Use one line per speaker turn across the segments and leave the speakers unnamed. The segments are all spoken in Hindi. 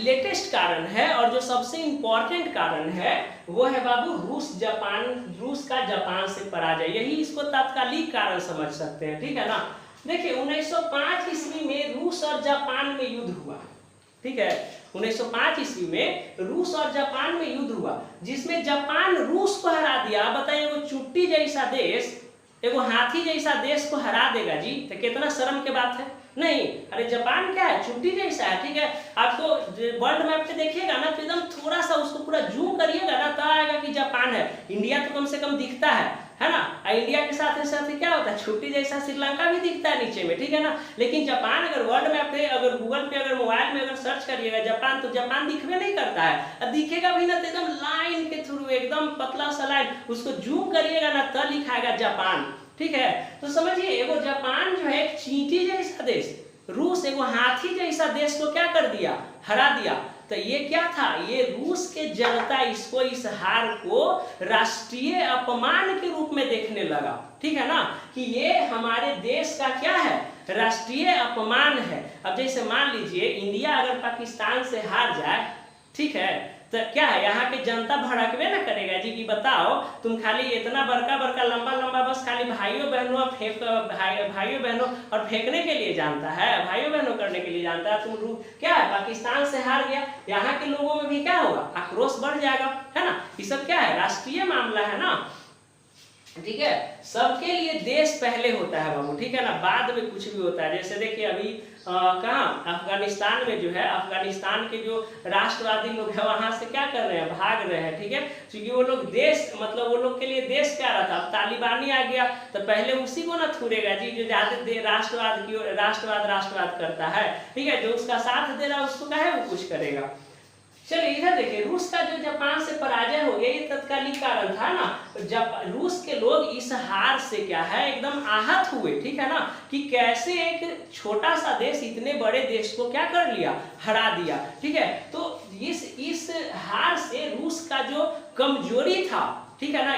लेटेस्ट कारण है और जो सबसे इम्पोर्टेंट कारण है वो है बाबू रूस का जापान से पराजय। यही इसको तात्कालिक कारण समझ सकते हैं, ठीक है ना। देखिए 1905 ईस्वी में रूस और जापान में युद्ध हुआ, ठीक है। 1905 ईस्वी में रूस और जापान में युद्ध हुआ जिसमें जापान रूस को हरा दिया। आप बताइए वो चुट्टी जैसा देश, एगो हाथी जैसा देश को हरा देगा जी, तो कितना शर्म की बात है। नहीं, अरे जापान क्या है, चुट्टी जैसा है, ठीक है। आपको वर्ल्ड मैप पे देखिएगा ना तो एकदम थोड़ा सा उसको पूरा जूम करिएगा ना तो आएगा कि जापान है। इंडिया तो कम से कम दिखता है ना। इंडिया के साथ साथ क्या होता है, छुट्टी जैसा श्रीलंका भी दिखता है नीचे में, ठीक है ना। लेकिन जापान अगर वर्ल्ड मैप पे, अगर गूगल पे, अगर मोबाइल में अगर सर्च करिएगा जापान, तो जापान दिखबे नहीं करता है। दिखेगा भी ना तो एकदम लाइन के थ्रू, एकदम पतला सा लाइन, उसको जूम करिएगा ना तो लिखाएगा जापान, ठीक है। तो समझिए एगो जापान जो है एक चींटी जैसा देश, रूस एगो हाथी जैसा देश को क्या कर दिया, हरा दिया। तो ये क्या था, ये रूस के जनता इसको, इस हार को राष्ट्रीय अपमान के रूप में देखने लगा, ठीक है ना, कि ये हमारे देश का क्या है, राष्ट्रीय अपमान है। अब जैसे मान लीजिए इंडिया अगर पाकिस्तान से हार जाए, ठीक है, तो क्या है यहाँ के जनता भड़कवे ना करेगा जी कि बताओ तुम खाली इतना बड़का बड़का लंबा लंबा बस खाली भाइयों बहनों और फेंकने के लिए जानता है, भाइयों बहनों करने के लिए जानता है। तुम क्या है, पाकिस्तान से हार गया, यहाँ के लोगों में भी क्या होगा, आक्रोश बढ़ जाएगा, है ना। ये सब क्या है, राष्ट्रीय मामला है ना, ठीक है। सबके लिए देश पहले होता है बाबू, ठीक है ना, बाद में कुछ भी होता है। जैसे देखिए अभी कहाँ अफगानिस्तान में जो है, अफगानिस्तान के जो राष्ट्रवादी लोग हैं वहां से क्या कर रहे हैं, भाग रहे हैं, ठीक है, क्योंकि वो लोग देश, मतलब वो लोग के लिए देश क्या रहा था, अब तालिबानी आ गया तो पहले उसी को ना थूरेगा जी, जो ज्यादा राष्ट्रवाद करता है, ठीक है, जो उसका साथ दे रहा है उसको कहे वो कुछ करेगा। चलिए इधर देखिए, रूस का जो जापान से पराजय हो गया, ये तत्कालिक कारण था ना। रूस के लोग इस हार से क्या है, एकदम आहत हुए, ठीक है ना, कि कैसे एक छोटा सा देश इतने बड़े देश को क्या कर लिया, हरा दिया, ठीक है। तो इस हार से रूस का जो कमजोरी था, ठीक है ना,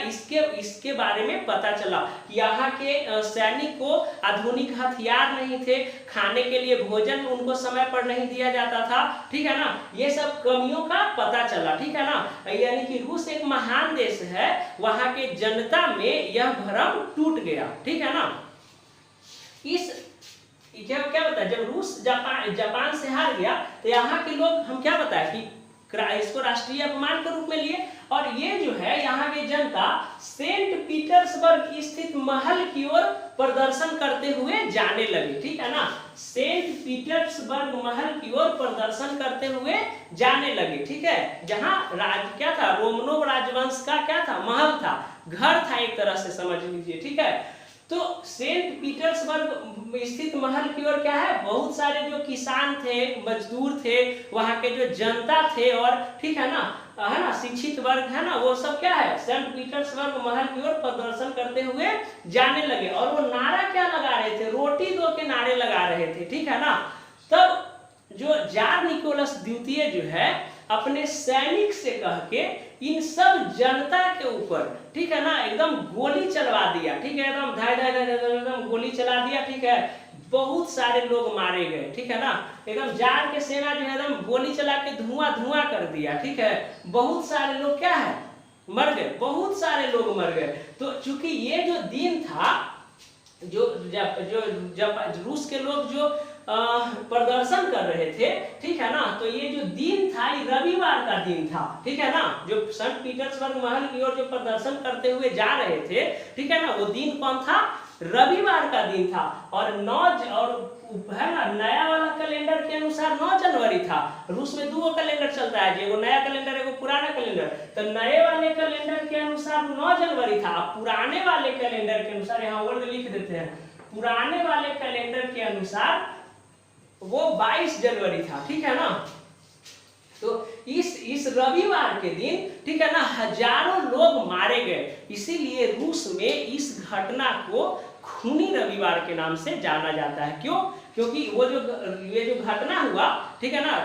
इसके बारे में पता चला कि यहाँ के सैनिक को आधुनिक हथियार नहीं थे, खाने के लिए भोजन उनको समय पर नहीं दिया जाता था, ठीक है ना, ये सब कमियों का पता चला, ठीक है ना। यानी कि रूस एक महान देश है, वहाँ के जनता में यह भ्रम टूट गया, ठीक है ना। क्या बताया, जब रूस जापान से हार गया तो यहाँ के लोग हम क्या बताए कि इसको राष्ट्रीय अपमान के रूप में लिए, और ये जो है यहाँ की जनता सेंट पीटर्सबर्ग स्थित महल की ओर प्रदर्शन करते हुए जाने लगी, ठीक है ना। सेंट पीटर्सबर्ग महल की ओर प्रदर्शन करते हुए जाने लगे, ठीक है, जहाँ क्या था, रोमनोव राजवंश का क्या था, महल था, घर था एक तरह से समझ लीजिए, ठीक है। तो सेंट पीटर्सबर्ग स्थित महल की ओर क्या है, बहुत सारे जो किसान थे, मजदूर थे, वहां के जो जनता थे, और ठीक है ना, शिक्षित वर्ग है ना, वो सब क्या है, सेंट पीटर्सबर्ग महल की ओर प्रदर्शन करते हुए जाने लगे। और वो नारा क्या लगा रहे थे, रोटी दो के नारे लगा रहे थे, ठीक है ना। तब जो जार निकोलस द्वितीय जो है अपने सैनिक से कह के इन सब जनता के ऊपर, ठीक है ना, एकदम गोली चलवा दिया, ठीक है, एकदम धाय एकदम गोली चला दिया, ठीक है। बहुत सारे लोग मारे गए, ठीक है ना, एकदम जार के सेना जो है एकदम गोली चला के धुआं कर दिया, ठीक है। बहुत सारे लोग क्या है, मर गए, बहुत सारे लोग मर गए। तो चूंकि ये जो दिन था, जब रूस के लोग जो प्रदर्शन कर रहे थे, ठीक है ना, तो ये जो दिन था ये रविवार का दिन था, ठीक है ना, जो सेंट पीटर्सबर्ग महल की ओर जो प्रदर्शन करते हुए जा रहे थे, ठीक है ना, वो दिन कौन था, रविवार का दिन था। और है ना, नया वाला कैलेंडर के अनुसार 9 जनवरी था। रूस में 2 कैलेंडर चलता है, एगो नया कैलेंडर एगो पुराना कैलेंडर। तो नए वाले कैलेंडर के अनुसार 9 जनवरी था, पुराने वाले कैलेंडर के अनुसार, यहाँ वर्ड लिख देते हैं, पुराने वाले कैलेंडर के अनुसार वो 22 जनवरी था, ठीक है ना। तो इस रविवार के दिन, ठीक है ना, हजारों लोग मारे गए। इसीलिए रूस में इस घटना को खूनी रविवार के नाम से जाना जाता है। क्यों? क्योंकि ये जो घटना हुआ, ठीक है ना,